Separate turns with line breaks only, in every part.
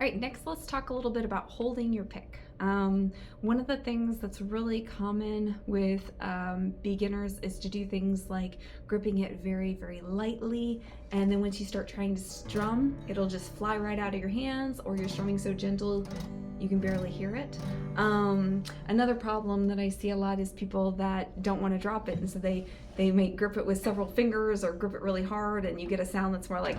All right, next let's talk a little bit about holding your pick. One of the things that's really common with beginners is to do things like gripping it very, very lightly, and then once you start trying to strum, it'll just fly right out of your hands, or you're strumming so gentle you can barely hear it. Another problem that I see a lot is people that don't want to drop it, and so they may grip it with several fingers or grip it really hard, and you get a sound that's more like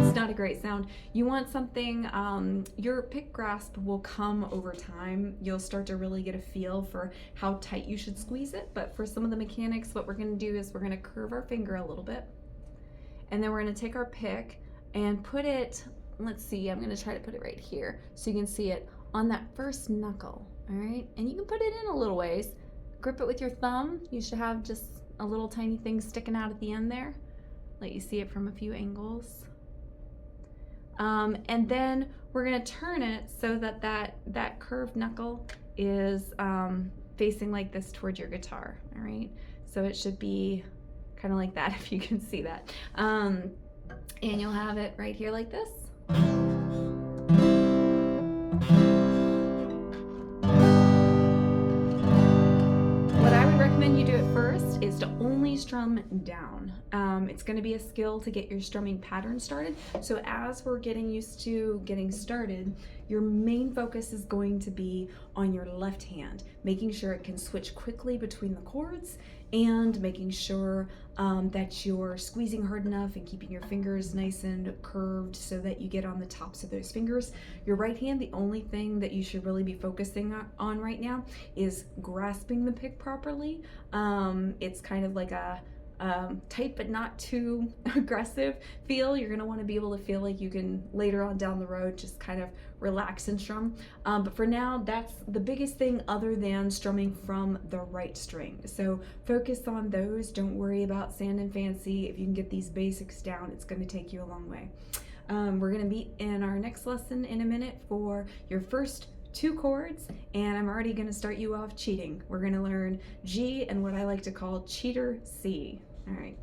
it's not a great sound. You want something, your pick grasp will come over time. You'll start to really get a feel for how tight you should squeeze it, but for some of the mechanics, what we're going to do is we're going to curve our finger a little bit, and then we're going to take our pick and put it, let's see, I'm going to try to put it right here so you can see it on that first knuckle. All right, and you can put it in a little ways. Grip it with your thumb. You should have just a little tiny thing sticking out at the end there. Let you see it from a few angles. And then we're going to turn it so that that curved knuckle is facing like this towards your guitar. All right, so it should be kind of like that, if you can see that. And you'll have it right here like this. What I would recommend you do at first is to only strum down. It's going to be a skill to get your strumming pattern started. So as we're getting used to getting started, your main focus is going to be on your left hand, making sure it can switch quickly between the chords, and making sure that you're squeezing hard enough and keeping your fingers nice and curved so that you get on the tops of those fingers. Your right hand, the only thing that you should really be focusing on right now is grasping the pick properly. It's kind of like a tight but not too aggressive feel. You're going to want to be able to feel like you can later on down the road just kind of relax and strum. But for now, that's the biggest thing other than strumming from the right string. So focus on those. Don't worry about sand and fancy. If you can get these basics down, it's going to take you a long way. We're going to meet in our next lesson in a minute for your first 2 chords, and I'm already going to start you off cheating. We're going to learn G and what I like to call cheater C. All right.